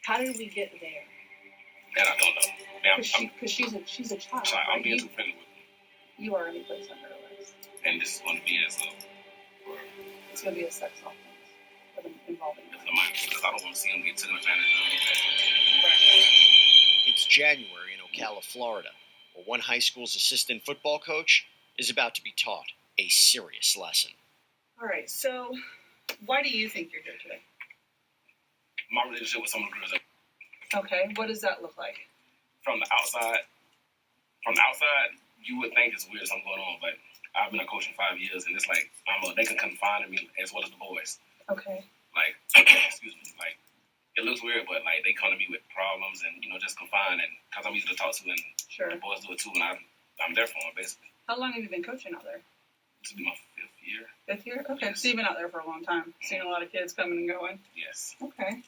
How did we get there? That I don't know. Because she's a child. I'm being too friendly with her. You are any place under arrest. And this is going to be as a... It's going to be a sex offense involving the minor, because I don't want to see them get taken advantage of. It's January in Ocala, Florida, where one high school's assistant football coach is about to be taught a serious lesson. All right, so why do you think you're here today? My relationship with some of the girls. Okay, what does that look like? From the outside, you would think it's weird something going on, but I've been a coach in 5 years, and it's like they can confide in me as well as the boys. Okay. Like, excuse me, like it looks weird, but like they come to me with problems and just confide, and because I'm easy to talk to, and sure. The boys do it too, and I'm there for them basically. How long have you been coaching out there? This will be my 5th year. 5th year? Okay, yes. So you've been out there for a long time. Seen a lot of kids coming and going. Yes. Okay.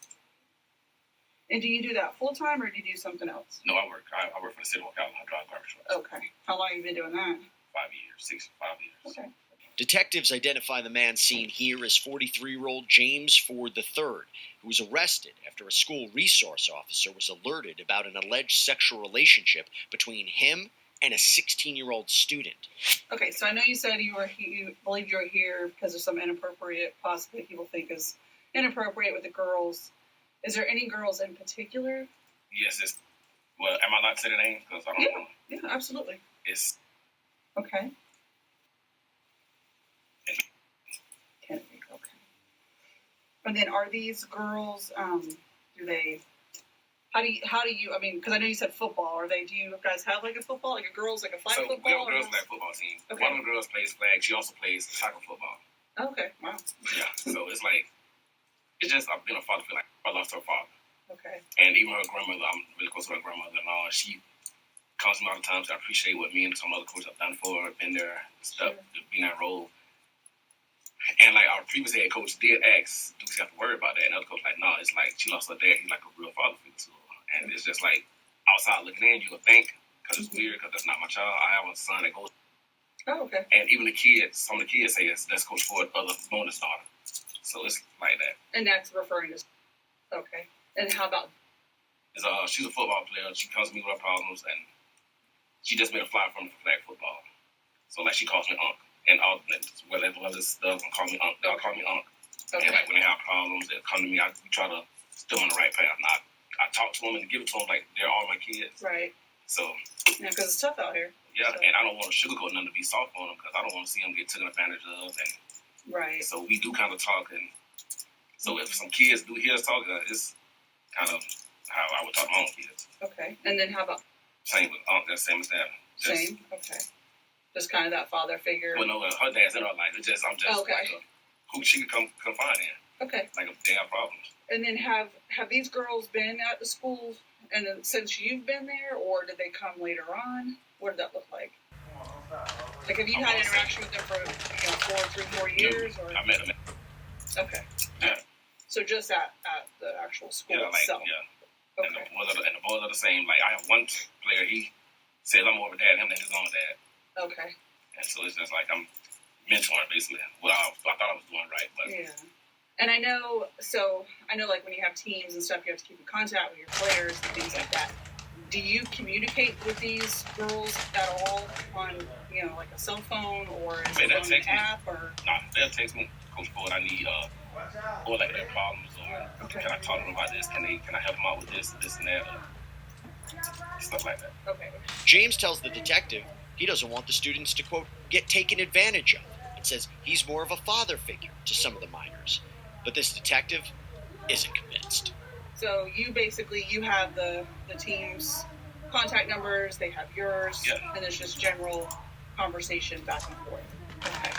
And do you do that full time or do you do something else? No, I work for the city of Ocala. I drive garbage trucks. Okay. How long have you been doing that? 5 years, 5 years. Okay. Detectives identify the man seen here as 43-year-old James Ford III, who was arrested after a school resource officer was alerted about an alleged sexual relationship between him and a 16-year-old student. Okay, so I know you said you believe you were here because of some inappropriate, possibly people think is inappropriate with the girls. Is there any girls in particular? Yes, well, am I allowed to say the name? Because I don't know. Yeah, absolutely. It's... Okay. Kennedy, okay. And then are these girls, how do you, I mean, because I know you said football, do you guys have like a football, like a girls, like a flag football? We have a girls' flag football team. Okay. One of the girls plays flag, she also plays tackle football. Okay, wow. Yeah, so it's like, it's just, I've been a father feel like I lost her father. Okay. And even her grandmother, I'm really close to her grandmother-in-law, she comes to me all the time to appreciate what me and some other coaches have done for her, been there, stuff, being that role. And like our previous head coach did ask, do we have to worry about that? And the other coach like, no, it's like she lost her dad. He's like a real father figure to her. And it's just like outside looking in, you would think, because it's weird, because that's not my child. I have a son that goes. Oh, okay. And even the kids, some of the kids say that's Coach Ford's other bonus daughter. So it's like that. And that's referring to. Okay. And how about? She's a football player. She comes to me with her problems, and she just made a fly from flag football. So like she calls me Unc. And all whether it's stuff and call me Unc, they'll call me Unc. Okay. And like when they have problems, they'll come to me. I try to still on the right path. And I talk to them and give it to them like they're all my kids. Right. So. Yeah, because it's tough out here. Yeah, so. And I don't want to sugarcoat nothing to be soft on them because I don't want to see them get taken advantage of. And right. So we do kind of talk, and so if some kids do hear us talking, it's kind of how I would talk to my own kids. Okay. And then how about? Same with Unc. That's same as that. Same. Okay. Just kind of that father figure. Well, no, her dad's in her life. I'm just okay. Like who she could come confide in. Okay. Like if they have problems. And then have these girls been at the school and since you've been there, or did they come later on? What did that look like? Like have you had interaction with them for 4 years? Or? I met them. Okay. Yeah. So just at the actual school itself. Yeah. Okay. And the boys are the same. Like I have one player. He says I'm more of a dad to him than his own dad. Okay. And so it's just like I'm mentoring basically what I thought I was doing right. But yeah. And I know like when you have teams and stuff, you have to keep in contact with your players and things like that. Do you communicate with these girls at all on, like a cell phone or is it on an app or? Nah, they'll text me, Coach Ford, I need, or like their problems or can I talk to them about this? Can I help them out with this and that? Stuff like that. Okay. James tells the detective he doesn't want the students to, quote, get taken advantage of, and says he's more of a father figure to some of the minors. But this detective isn't convinced. So you have the team's contact numbers, they have yours, and it's just general conversation back and forth. Okay.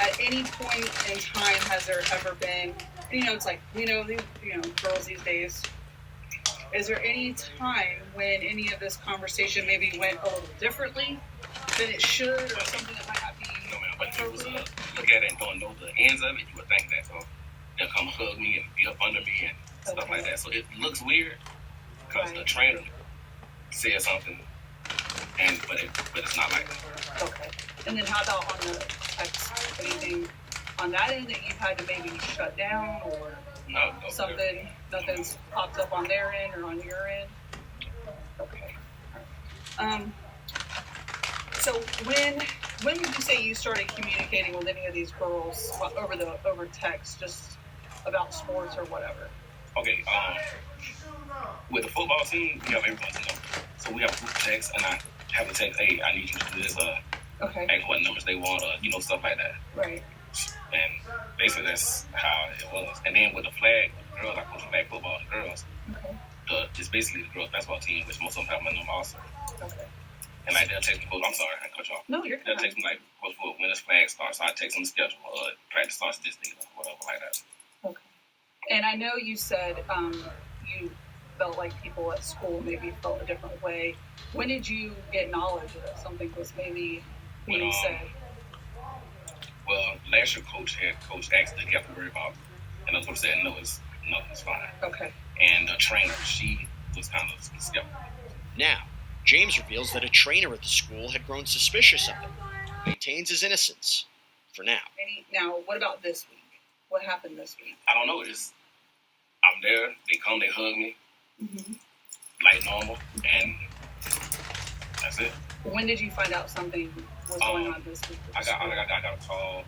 At any point in time, has there ever been, it's like, girls these days, is there any time when any of this conversation maybe went a little differently than it should or something that might not be? No, man, but if you was look at it and don't know the ends of it, you would think that. So they'll come hug me and be up under me and stuff like that. So it looks weird because the trainer said something, but it's not like that. Okay. And then how about on the text? Anything on that end that you've had to maybe shut down or no, something? Nothing's popped up on their end or on your end? Okay. So when would you say you started communicating with any of these girls over text, just about sports or whatever? Okay, with the football team, we have everyone's number. So we have group text, and I have a text, hey, I need you to do this, okay. ask what numbers they want, stuff like that. Right. And basically that's how it was. And then with the flag, the girls, I coach flag football, the girls, okay. It's basically the girls basketball team, which most of them have my number also. Okay. And like they'll text me, I'm sorry, I cut you off. No, you're They'll text me like, coach, when this flag starts, so I text them the schedule, practice starts this day, or whatever like that. Okay. And I know you said you felt like people at school maybe felt a different way. When did you get knowledge that something was maybe being said? Well, last year coach asked did he have to worry about, and I was going to say no, it's fine. Okay. And the trainer, she was kind of skeptical. Now, James reveals that a trainer at the school had grown suspicious of him. Maintains his innocence for now. Now, what about this week? What happened this week? I don't know. I'm there. They come. They hug me, like normal, and that's it. When did you find out something was going on this week? I got a call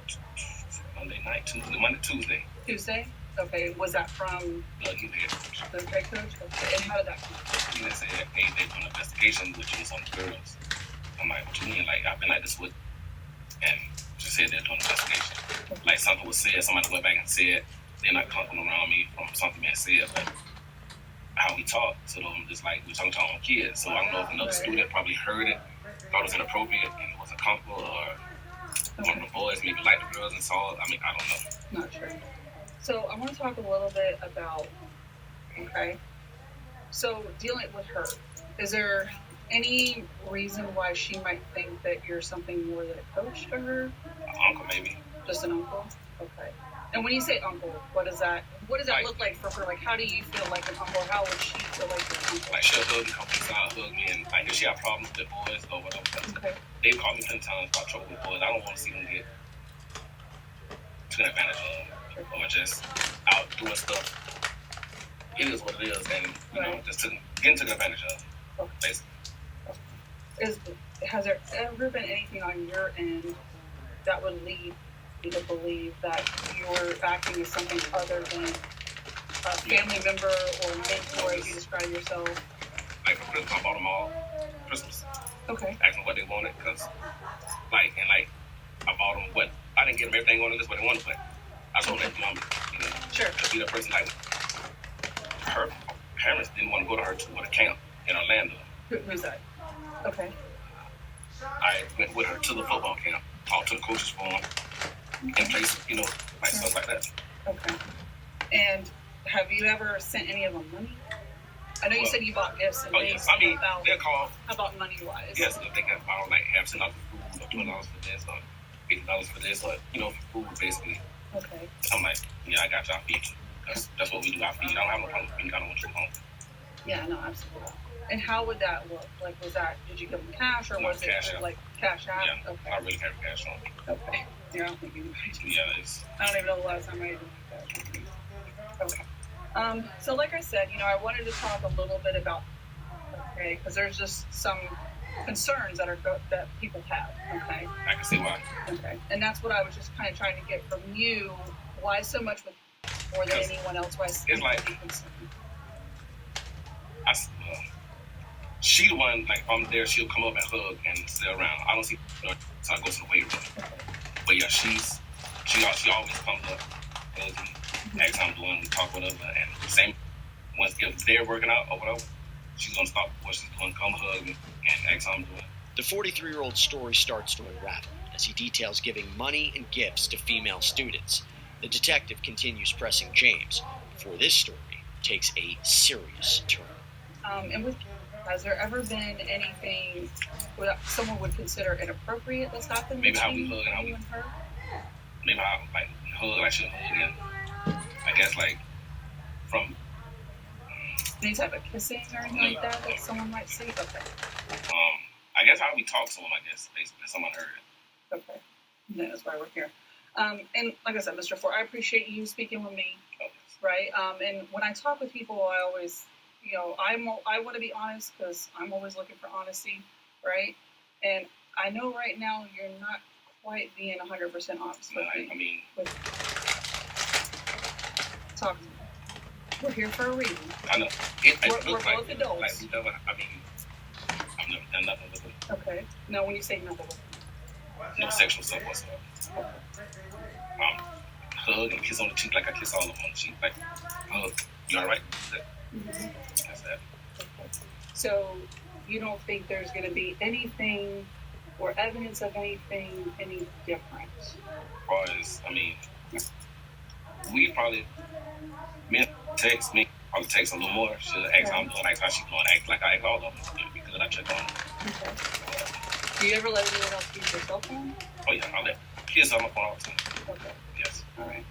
Monday night, Tuesday. Tuesday? Okay. Was that from the new head coach? The head coach? Okay. And how did that come? He said, hey, they're doing an investigation, which is on the girls. I'm like, what you mean? Like, I've been like this with, and she said they're doing an investigation. Like, something was said, somebody went back and said, they're not comfortable around me from something being said, but how we talk to them is like we're talking to our own kids. So I don't know if another student probably heard it, thought it was inappropriate, and it wasn't comfortable, or one of the boys maybe liked the girls and saw it. I mean, I don't know. Not sure. So I want to talk a little bit about, so dealing with her, is there any reason why she might think that you're something more than a coach to her? Uncle, maybe. Just an uncle? Okay. And when you say uncle, what does that look like for her? Like, how do you feel like an uncle? How would she feel like an uncle? Like, she'll hug me, come inside, hug me, and like if she have problems with boys or whatever, they've called me 10 times about trouble with boys. I don't want to see them get taken advantage of or just out doing stuff. It is what it is, and just getting taken advantage of, basically. Has there ever been anything on your end that would lead you to believe that you're acting as something other than a family member or mentor, as you describe yourself? Like for Christmas, I bought them all Christmas. Okay. Asked them what they wanted, because I bought them what I didn't get them everything on the list what they wanted, but I told them, sure. To be the person like her parents didn't want to go to her to a camp in Orlando. Who's that? Okay. I went with her to the football camp, talked to the coaches for them, and place, stuff like that. Okay. And have you ever sent any of them money? I know you said you bought gifts and things. Yes. I mean, they'll call. How about money-wise? Yes, if they can borrow like half $10 for food, or $20 for this, or $80 for this, or for food basically. Okay. I'm like, yeah, I got y'all feed. That's what we do. I feed. I don't have no problem with feeding. I don't want you home. Yeah, no, absolutely. And how would that look? Like, did you give them cash, or was it like cash out? Yeah, okay. I really carry cash on. Okay. Yeah, I don't think anybody does. Yeah, I don't even know the last time I did cash. Okay. So like I said, I wanted to talk a little bit about, because there's just some concerns that people have, okay? I can see why. Okay. And that's what I was just kind of trying to get from you. Why so much with more than anyone else? Why it's like, concerned? She the one, like, if I'm there, she'll come up and hug and sit around. I don't see her, so I go to the weight room. Okay. But yeah, she always comes up, hugs me, asks how I'm doing, we talk with her, and same, if they're working out or whatever, she's gonna stop what she's doing, come hug me, and ask how I'm doing. The 43-year-old story starts to unravel as he details giving money and gifts to female students. The detective continues pressing James before this story takes a serious turn. Has there ever been anything that someone would consider inappropriate that's happened maybe between how we hug and how you and her? Maybe how hug, I should hug, and I guess from any type of kissing or anything like that someone might see? Okay. I guess how we talk to him, I guess, basically, someone heard it. Okay. That's why we're here. And like I said, Mr. Ford, I appreciate you speaking with me. Okay. right? And when I talk with people, I always, I want to be honest because I'm always looking for honesty, right? And I know right now you're not quite being 100% honest with me. I mean, talk to me. We're here for a reason. I know. We're both adults. Like, I've never done nothing with it. Okay. No, when you say nothing with it. No sexual stuff whatsoever. Hug and kiss on the cheek like I kiss all of them on the cheek. Like, hug. You all right? That's that. Okay. So you don't think there's going to be anything or evidence of anything any different? As far as, we probably, me probably text a little more. She'll ask how I'm doing, ask how she's doing, act like I act all of them. It'll be good, I check on them. Okay. Do you ever let anyone else use your cell phone? Oh yeah, I let kids on my phone all the time. Okay. Yes. All right.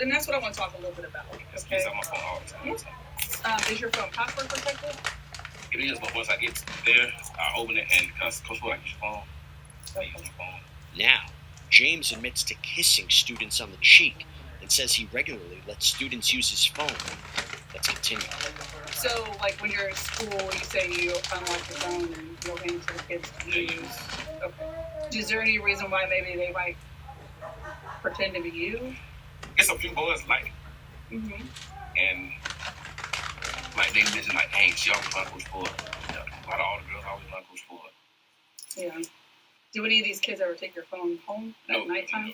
And that's what I want to talk a little bit about. Yes, Okay. kids on my phone all the time. Yeah. Is your phone password protected? It is, but once I get there, I open it, and because Coach Will, I use your phone, I use my phone. Now, James admits to kissing students on the cheek and says he regularly lets students use his phone. Let's continue. So, like when you're in school, you say you unlock your phone and you'll hand it to the kids to use. Okay. Is there any reason why maybe they might pretend to be you? It's a few boys like, and like they mentioned, like, hey, she always run Coach Ford. A lot of all the girls always run Coach Ford. Yeah. Do any of these kids ever take your phone home at nighttime?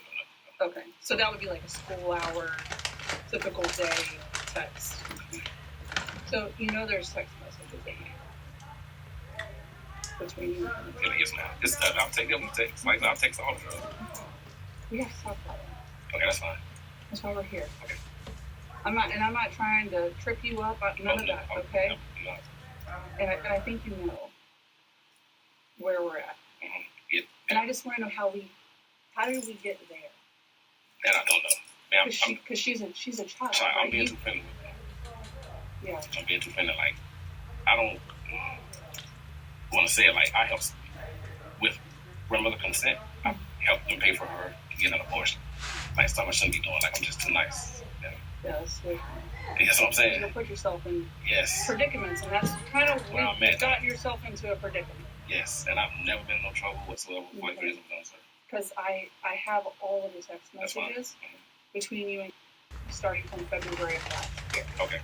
No. Okay. So that would be like a school hour, typical day text. So there's text messages in here between you and Yeah, yes, ma'am. This time I'll take them text. Like, I'll text all the girls. we have to talk about it. Okay, that's fine. That's why we're here. Okay. I'm not trying to trip you up. None of that. Okay. No. And I think you know where we're at. Yeah. And I just want to know how did we get there? And I don't know. Man, Because she's a child. sorry, Right? I'm being too friendly with them. Yeah. I'm being too friendly. Like, I don't want to say it like I help with grandmother consent. I help them pay for her to get an abortion. Like, stuff I shouldn't be doing. Like, I'm just too nice. Yeah, that's sweet. That's what I'm saying. You'll put yourself in Yes. predicaments, and that's kind of Where I'm at. got yourself into a predicament. Yes, and I've never been in no trouble whatsoever with my careers with them. Because I have all of the text That's fine. messages between you and starting from February of last year. Okay.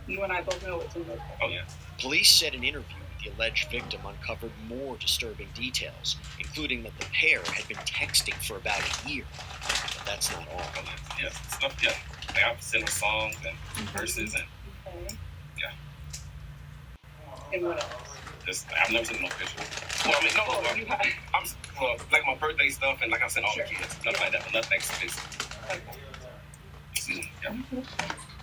You and I both know what's in those. Oh, yeah. Police said an interview with the alleged victim uncovered more disturbing details, including that the pair had been texting for about a year. But that's not all. Oh, yeah. Yes. Stuff, yeah. Like, I've sent her songs and verses and, Okay. yeah. And what else? I've never seen no picture. Well, like my birthday stuff, and like I said, all the kids, stuff like that, but nothing explicit. Okay. Excuse me. Yeah.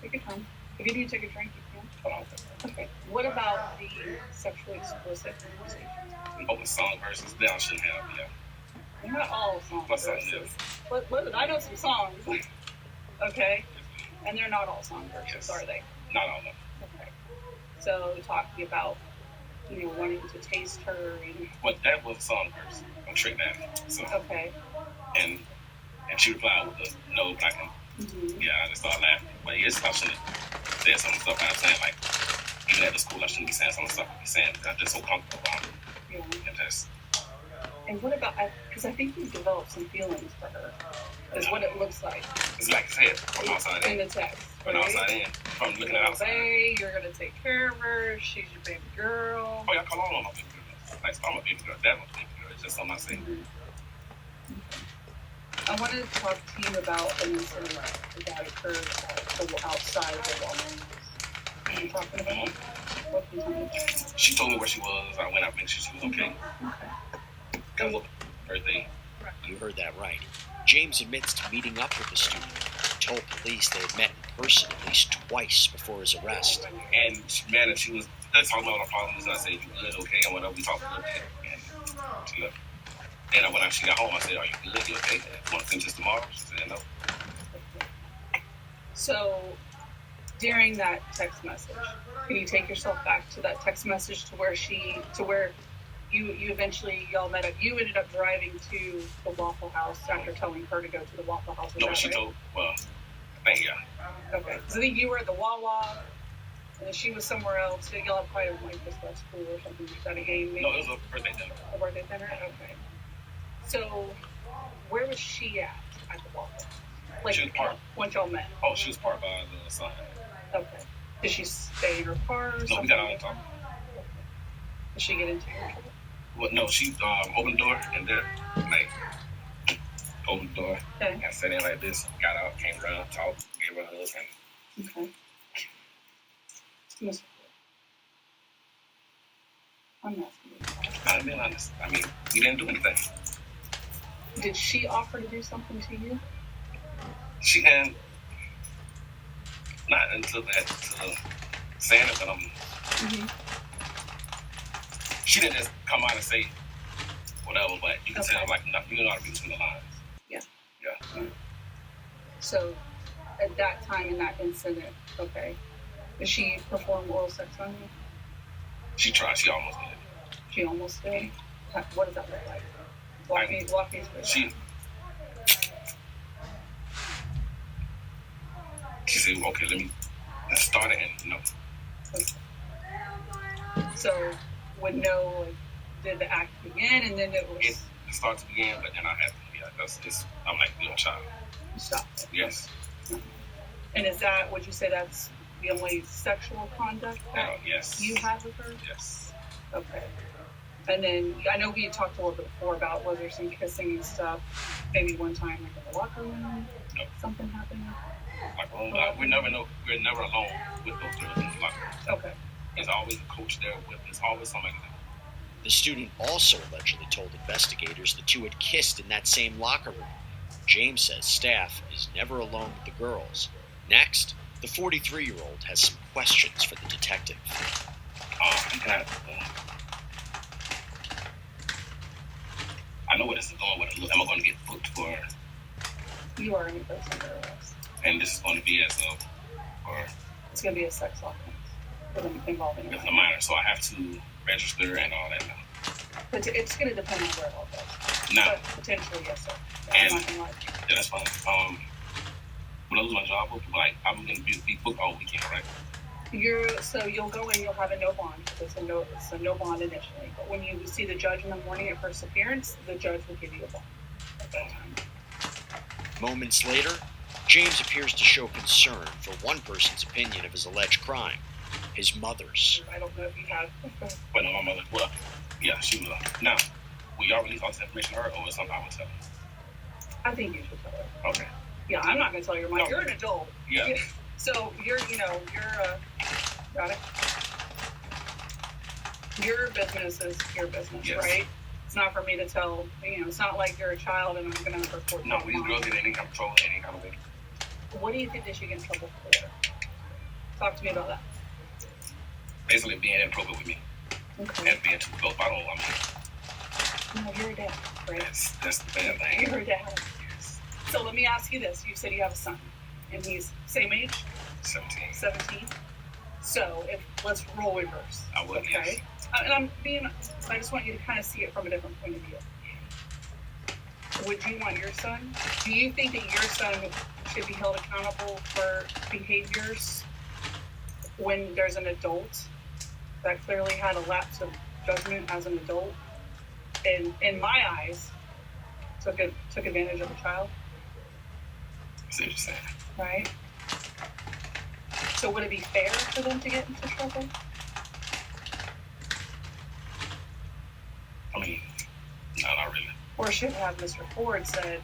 Take your time. If you need to take a drink, you can. Okay. What about the sexually explicit conversations? Open song verses, that I shouldn't have, yeah. They're not all song What song verses. is? But I know some songs. Okay. And they're not all song verses, Yes. are they? Not all of them. Okay. So talking about, wanting to taste her and But that was a song verse. I'm Trick Daddy. So, okay. and she replied with a no, like, yeah, I just started laughing. But yes, I shouldn't have said some stuff I'm saying, like, even at the school, I shouldn't be saying some stuff I be saying because I'm just so comfortable around it. Yeah. And just, And what about, because I think you've developed some feelings for her, is what it looks like it's like I said, from outside in in. the text. From Right? outside in. From looking at outside. Obey, you're going to take care of her, she's your baby girl. Oh, yeah, I call all on my baby girls. Like, I'm a baby girl, dad was a baby girl. It's just something I say. I wanted to talk to you about an incident that occurred outside the Walgreens. What are you talking about? What can you tell me? She told me where she was. I went out to make sure she was okay. Got a little birthday. You heard that right. James admits to meeting up with the student. He told police they had met in person at least twice before his arrest. And she was talking about our problems. And I said, you good, okay? And whatever, we talked a little bit. And she left. And when she got home, I said, are you good? You okay? Want to finish this tomorrow? She said, no. So, during that text message, can you take yourself back to that text message to where you eventually y'all met up. You ended up driving to the Waffle House after telling her to go to the Waffle House. No, she told. Well, I think Okay, so I think you were at the Wawa, and then she was somewhere else. So y'all probably like just left school or something. You got a game. Maybe? No, it was a birthday dinner. A birthday dinner. Okay. So, where was she at the Waffle House? Like, she was parked. Once y'all met. Oh, she was parked by the sign. Okay. Did she stay in her car or something? No, we got out and talked. Did she get into your car? Well, no, she opened the door and then, like, opened the door and sat in like this, got out, came around, talked, gave her a hug, and... Okay. Mr. I'm not I'm being honest. I mean, we didn't do anything. Did she offer to do something to you? She didn't. Not until that, saying it, but she didn't just come out and say whatever, but you can tell, like, you know how to be between the lines. Yeah. Yeah. So, at that time in that incident, okay, did she perform oral sex on you? She tried. She almost did. She almost did? What does that look like? Walk me through. She said, okay, let's start it, and no. Okay. So, when no, like, did the act begin, and then it was... It started to begin, but then I had to, I'm like, you're a child. You stopped it. Yes. And is that, would you say that's the only sexual conduct that yes. you had with her? Yes. Okay. And then, I know we talked a little bit before about was there some kissing and stuff, maybe one time like in the locker room, something happened? We're never alone with those girls in the locker room. Okay. There's always a coach there with, there's always somebody there. The student also allegedly told investigators the two had kissed in that same locker room. James says staff is never alone with the girls. Next, the 43-year-old has some questions for the detective. I know where this is going with it. Am I going to get booked for... You are in a place under arrest. And this is going to be as or... It's going to be a sex offense involving a minor. So I have to register and all that now. But it's going to depend on where it all goes. No. But potentially, yes, sir. Yeah, that's fine. When I lose my job, like, I'm going to be booked all weekend, right? So you'll go in, you'll have a no bond. It's a no bond initially. But when you see the judge in the morning at first appearance, the judge will give you a bond at that time. Moments later, James appears to show concern for one person's opinion of his alleged crime, his mother's. I don't know if you have. Well, no, my mother, well, yeah, she was. Now, will y'all release all this information to her, or is something I would tell her? I think you should tell her. Okay. Yeah, I'm not going to tell your mom. No. You're an adult. Yeah. So got it? Your business is your business, yes. Right? It's not for me to tell, it's not like you're a child and I'm going to report. No, these girls get any kind of trouble, any kind of thing. What do you think they should get in trouble for? Talk to me about that. Basically being inappropriate with me. Okay. And being too close. No, you're a dad, right? That's the bad thing. You're a dad. Yes. So let me ask you this. You said you have a son, and he's same age? 17. So let's role reverse. I would, okay? Yes. And I just want you to kind of see it from a different point of view. Would you want your son? Do you think that your son should be held accountable for behaviors when there's an adult that clearly had a lapse of judgment as an adult, and in my eyes, took advantage of a child? I see what you're saying. Right? So would it be fair for them to get into trouble? I mean, no, not really. Or should have Mr. Ford said,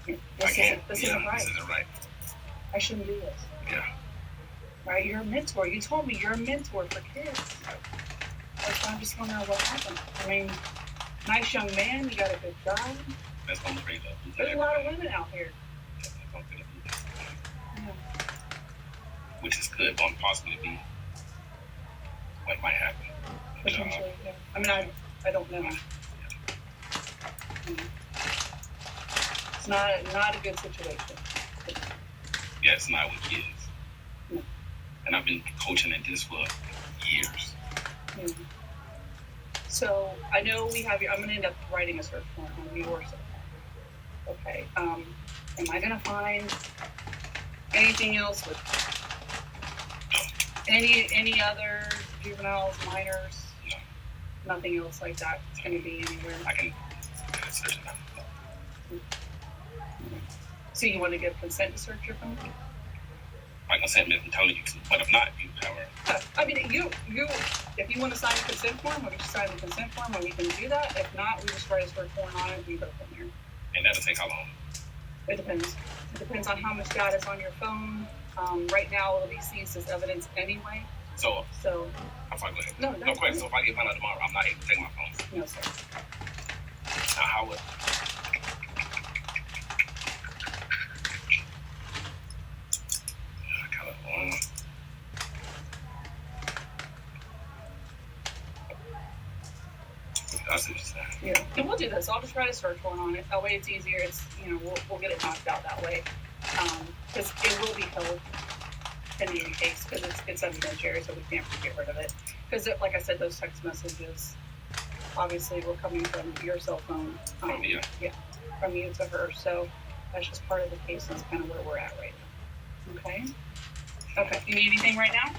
this isn't right. This isn't right. I shouldn't do this. Yeah. Right? You're a mentor. You told me you're a mentor for kids. That's why I'm just wondering what happened. I mean, nice young man, you got a good job. That's going to bring up. There's a lot of women out here. Yeah. Which is good, but possibly be what might happen. Potentially, yeah. I mean, I don't know. It's not a good situation. Yeah, it's not with kids. No. And I've been coaching at this for years. Yeah. So I know we have you. I'm going to end up writing a search warrant on your cell phone. Okay. Am I going to find anything else with any other juveniles, minors? No. Nothing else like that is going to be anywhere. I can search it. So you want to give consent to search your phone? My consent means I'm telling you to, but if not, you have a... I mean, if you want to sign the consent form, we can sign the consent form, and we can do that. If not, we just write a search warrant on it and we go from there. And that'll take how long? It depends. It depends on how much data is on your phone. Right now, it'll be seized as evidence anyway. So I'm sorry, go ahead. No question. So if I get found out tomorrow, I'm not able to take my phone? No, sir. Now, how would... I see what you're saying. Yeah, and we'll do this. I'll just write a search warrant on it. That way it's easier. It's, we'll get it knocked out that way. Because it will be held pending the case because it's evidentiary, so we can't get rid of it. Because, like I said, those text messages obviously were coming from your cell phone. Yeah, from you to her. So that's just part of the case. That's kind of where we're at right now. Okay? Okay. You need anything right now?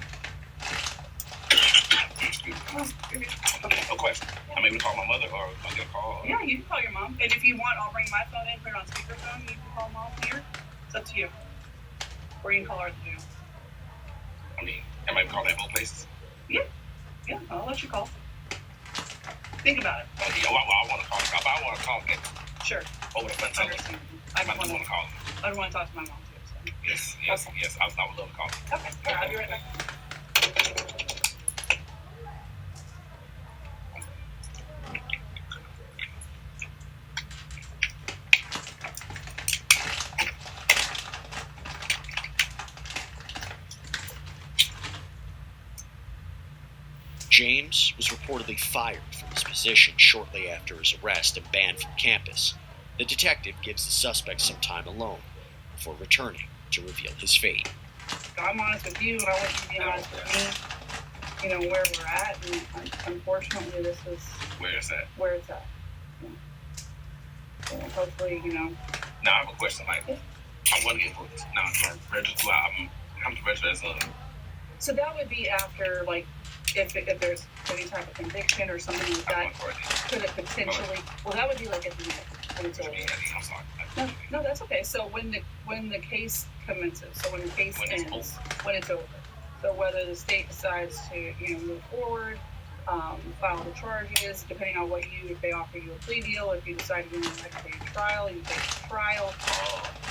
Okay, no question. I'm able to call my mother or if I get a call? Yeah, you can call your mom. And if you want, I'll bring my phone in, put it on speakerphone. You can call mom here. It's up to you. Or you can call her at the jail. I mean, am I able to call at both places? Yeah, I'll let you call. Think about it. Yeah, well, I want to call. But I want to call again. Sure. Over the phone. I want to call. I want to talk to my mom too. So. Yes. I would love to call. Okay. All right, I'll be right back. James was reportedly fired from his position shortly after his arrest and banned from campus. The detective gives the suspect some time alone before returning to reveal his fate. I'm honest with you, and I want you to be honest with me. Where we're at, and unfortunately, this is where it's at. Yeah. So hopefully, Now I have a question. Like, I want to get booked. Now I'm registered. I'm registered as a. So that would be after, like, if there's any type of conviction or something like that, could it potentially? Well, that would be like at the end. When it's over. No, that's okay. So when the case commences, so when the case ends, when it's over. So whether the state decides to move forward, file the charges, depending on if they offer you a plea deal, if you decide you want to take a trial, you take a trial.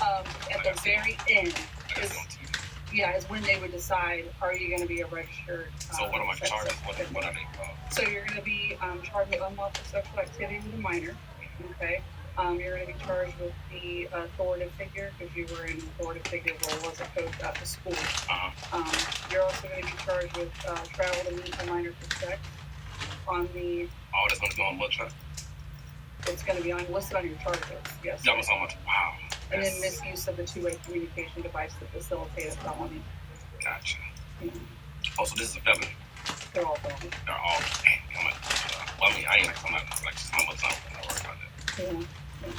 At the very end is when they would decide, are you going to be a registered so what am I charged? What are they called? So you're going to be charged with unlawful sexual activity with a minor. Okay. You're going to be charged with the authoritative figure because you were in authoritative figure role as a coach at the school. You're also going to be charged with travel to meet a minor for sex. On the that's going to be on what charge? It's going to be listed on your charge list. Yes. That was so much. Wow. And then misuse of the two-way communication device to facilitate a felony. Gotcha. Mm-hmm. Oh, so this is a felony? They're all felonies. They're all. Well, I mean, I ain't like somebody like my mother's not going to worry about that. Yeah.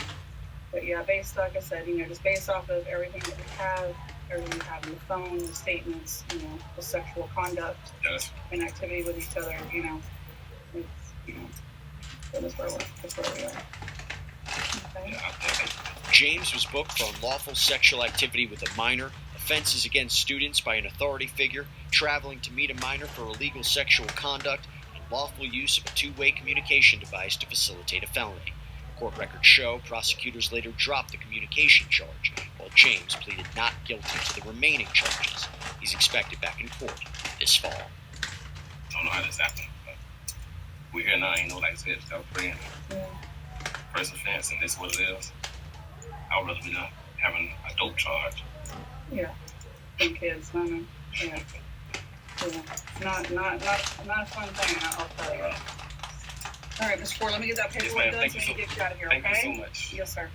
But yeah, like I said, just based off of everything that we have, everything we have on the phone, the statements, the sexual conduct and activity with each other, it's, so that's where we are. Okay. Yeah, James was booked for unlawful sexual activity with a minor, offenses against students by an authority figure, traveling to meet a minor for illegal sexual conduct, and lawful use of a two-way communication device to facilitate a felony. Court records show prosecutors later dropped the communication charge, while James pleaded not guilty to the remaining charges. He's expected back in court this fall. Don't know how this happened, but we're here now. Ain't no like I said, that was praying. First offense, and this is what it is. I would rather be done having a dope charge. Yeah, from kids, yeah. Not a fun thing. I'll tell you. All right, Mr. Ford, let me get that paperwork done so we can get you out of here. Thank Okay? you so much. Yes, sir.